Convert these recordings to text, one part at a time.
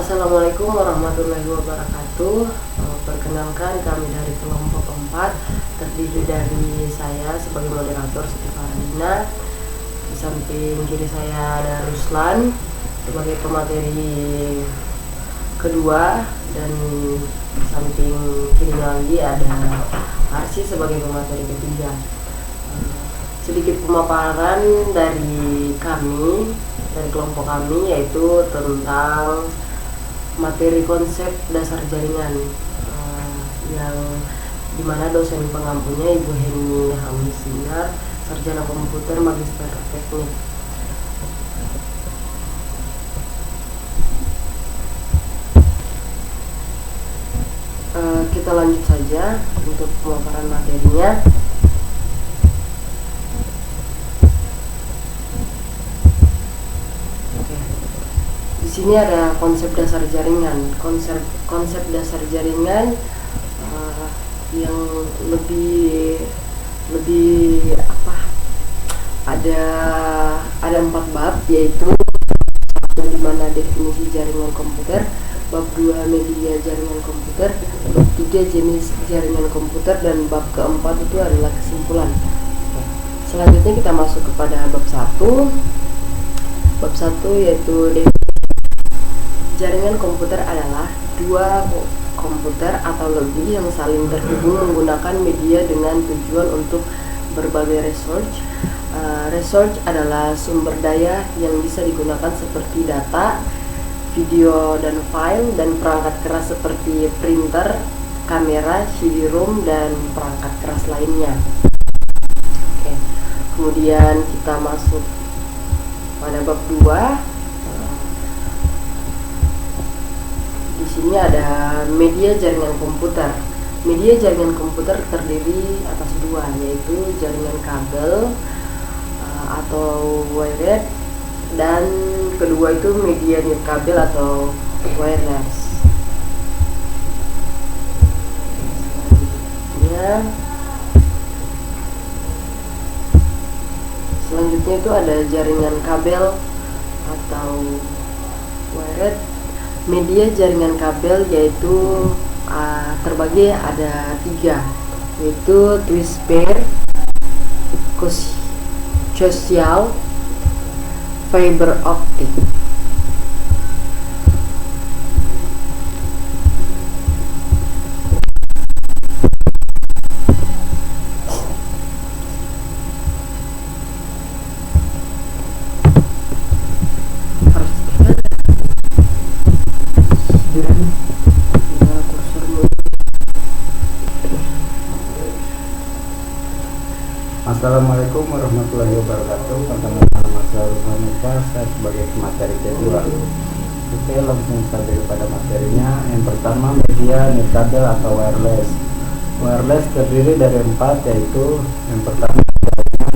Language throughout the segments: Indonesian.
Assalamualaikum warahmatullahi wabarakatuh. Perkenalkan, kami dari kelompok 4 terdiri dari saya sebagai moderator Siti Farlina. Di samping kiri saya ada Ruslan sebagai pemateri kedua, dan di samping kirinya lagi ada Arsi sebagai pemateri ketiga. Sedikit pemaparan dari kami, dari kelompok kami, yaitu tentang materi konsep dasar jaringan, yang dimana dosen pengampunya Ibu Heni Hamid Sinar, sarjana komputer magister teknik. Kita lanjut saja untuk pemaparan materinya. Di sini ada konsep dasar jaringan. Konsep dasar jaringan yang lebih ada 4 bab, yaitu satu di mana definisi jaringan komputer, bab 2 media jaringan komputer, bab 3 jenis jaringan komputer, dan bab keempat itu adalah kesimpulan. Selanjutnya kita masuk kepada bab 1. Bab 1 yaitu jaringan komputer adalah dua komputer atau lebih yang saling terhubung menggunakan media dengan tujuan untuk berbagai research. Research adalah sumber daya yang bisa digunakan seperti data, video dan file, dan perangkat keras seperti printer, kamera, CD-ROM, dan perangkat keras lainnya. Kemudian kita masuk pada bab 2. Di sini ada media jaringan komputer. Media jaringan komputer terdiri atas 2, yaitu jaringan kabel atau wired, dan kedua itu media nirkabel atau wireless. Selanjutnya itu ada jaringan kabel atau wired. Media jaringan kabel yaitu terbagi ada 3, yaitu twist pair, coaxial, fiber optic. Assalamualaikum warahmatullahi wabarakatuh. Perkenalkan, nama saya Ruslan. Saya sebagai pemateri kedua. Oke, langsung saja kepada materinya. Yang pertama, media nirkabel atau wireless. Wireless terdiri dari 4, yaitu yang pertama jaringan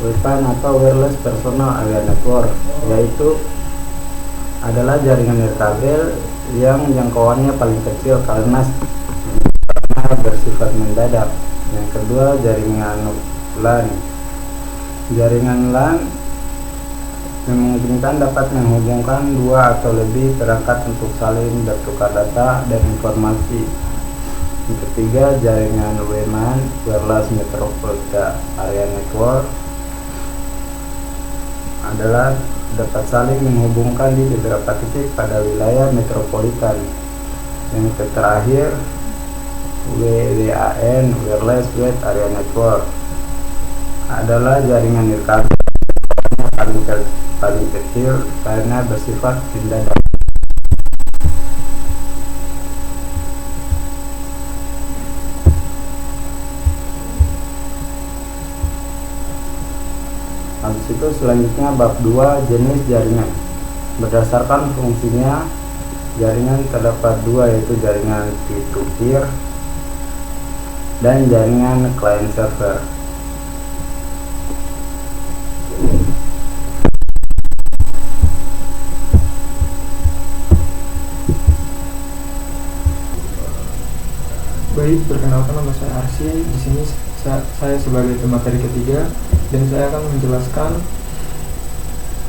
WPAN atau wireless personal area network, yaitu adalah jaringan nirkabel yang jangkauannya paling kecil karena bersifat mendadak. Yang kedua, jaringan LAN. Jaringan LAN memungkinkan dapat menghubungkan 2 atau lebih perangkat untuk saling bertukar data dan informasi. Yang ketiga, jaringan WMAN, Wireless Metropolitan Area Network, adalah dapat saling menghubungkan di beberapa titik pada wilayah metropolitan. Yang terakhir, WWAN, Wireless Wide Area Network, adalah jaringan nirkabel paling kecil karena bersifat mendadak. Habis itu selanjutnya bab 2, jenis jaringan. Berdasarkan fungsinya, jaringan terdapat 2, yaitu jaringan peer-to-peer dan jaringan client server. Baik, perkenalkan, nama saya Arsi. Di sini saya sebagai pemateri ketiga, dan saya akan menjelaskan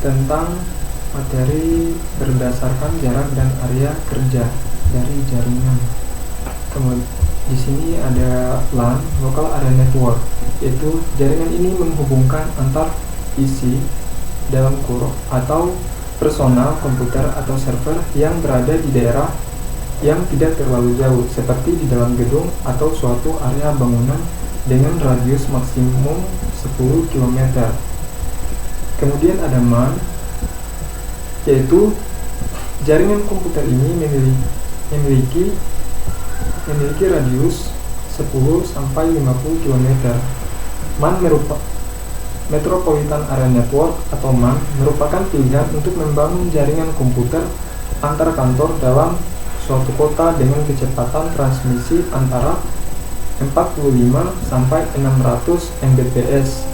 tentang materi berdasarkan jarak dan area kerja dari jaringan. Kemudian di sini ada LAN, Local Area Network, yaitu jaringan ini menghubungkan antar PC dalam kurung atau personal komputer atau server yang berada di daerah yang tidak terlalu jauh, seperti di dalam gedung atau suatu area bangunan dengan radius maksimum 10 km. Kemudian ada MAN, yaitu jaringan komputer ini memiliki radius 10 sampai 50 km. MAN Metropolitan Area Network atau MAN merupakan pilihan untuk membangun jaringan komputer antar kantor dalam suatu kota dengan kecepatan transmisi antara 45 sampai 600 Mbps.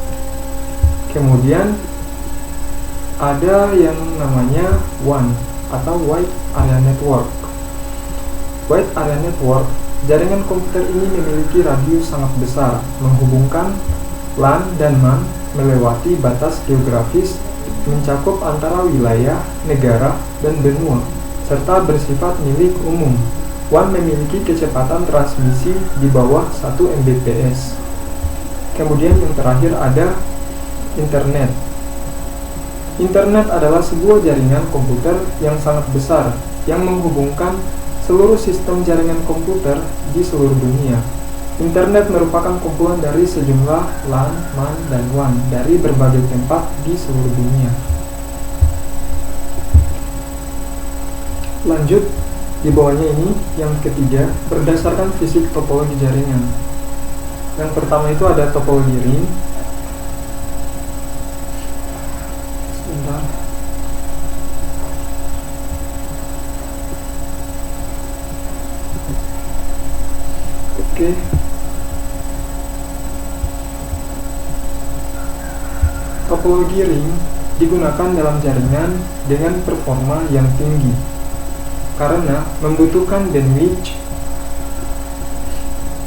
Kemudian ada yang namanya WAN atau Wide Area Network. Wide Area Network, jaringan komputer ini memiliki radius sangat besar, menghubungkan LAN dan MAN melewati batas geografis, mencakup antara wilayah, negara, dan benua, serta bersifat milik umum. WAN memiliki kecepatan transmisi di bawah 1 Mbps. Kemudian yang terakhir ada Internet. Internet adalah sebuah jaringan komputer yang sangat besar yang menghubungkan seluruh sistem jaringan komputer di seluruh dunia. Internet merupakan kumpulan dari sejumlah LAN, MAN, dan WAN dari berbagai tempat di seluruh dunia. Lanjut, di bawahnya ini yang ketiga, berdasarkan fisik topologi jaringan. Yang pertama itu ada topologi ring. Sebentar. Oke. Topologi ring digunakan dalam jaringan dengan performa yang tinggi karena membutuhkan bandwidth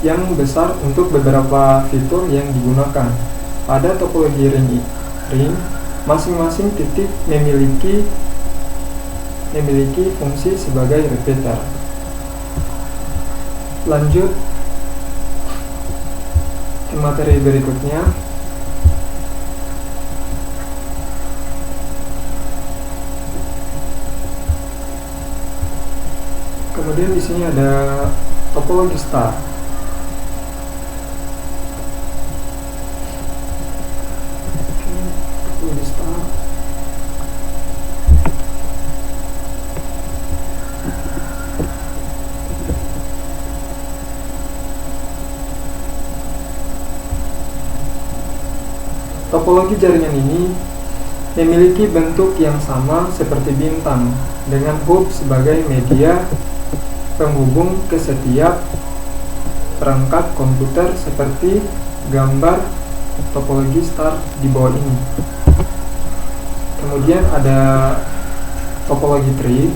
yang besar untuk beberapa fitur yang digunakan. Pada topologi ring, masing-masing titik memiliki fungsi sebagai repeater. Lanjut ke materi berikutnya. Kemudian di sini ada topologi star. Topologi star. Topologi jaringan ini memiliki bentuk yang sama seperti bintang, dengan hub sebagai media penghubung ke setiap perangkat komputer seperti gambar topologi star di bawah ini. Kemudian ada topologi tree.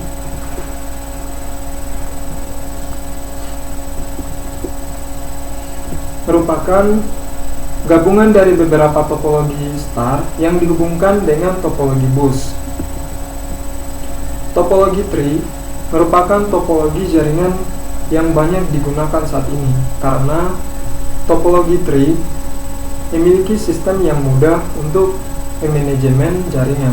Merupakan gabungan dari beberapa topologi star yang dihubungkan dengan topologi bus. Topologi tree merupakan topologi jaringan yang banyak digunakan saat ini karena topologi tree memiliki sistem yang mudah untuk manajemen jaringan.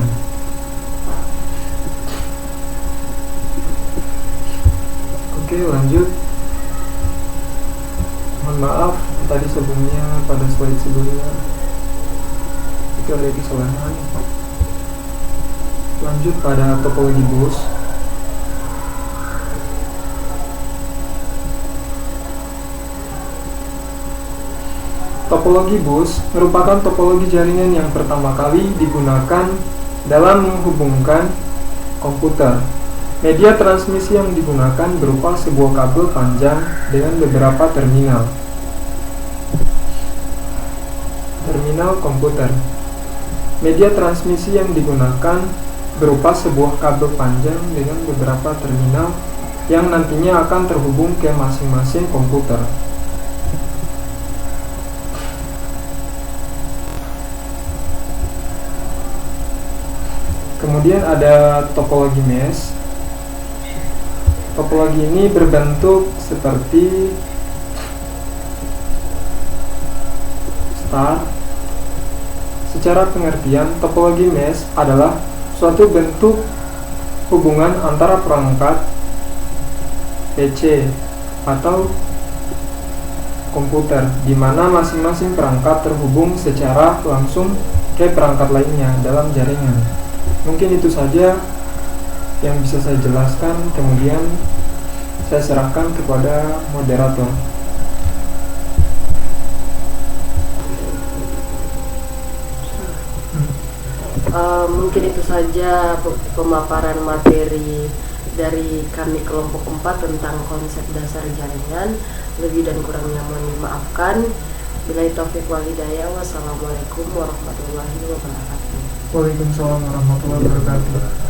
Oke, lanjut. Mohon maaf tadi sebelumnya pada slide sebelumnya itu ada kesalahan. Lanjut pada topologi bus. Topologi bus merupakan topologi jaringan yang pertama kali digunakan dalam menghubungkan komputer. Media transmisi yang digunakan berupa sebuah kabel panjang dengan beberapa terminal komputer. Media transmisi yang digunakan berupa sebuah kabel panjang dengan beberapa terminal yang nantinya akan terhubung ke masing-masing komputer. Kemudian ada topologi mesh. Topologi ini berbentuk seperti star. Secara pengertian, topologi mesh adalah suatu bentuk hubungan antara perangkat PC atau komputer, di mana masing-masing perangkat terhubung secara langsung ke perangkat lainnya dalam jaringan. Mungkin itu saja yang bisa saya jelaskan, kemudian saya serahkan kepada moderator. Mungkin itu saja pemaparan materi dari kami kelompok 4 tentang konsep dasar jaringan. Lebih dan kurangnya mohon dimaafkan. Billahi taufiq wal hidayah. Wassalamualaikum warahmatullahi wabarakatuh. Waalaikumsalam warahmatullahi wabarakatuh.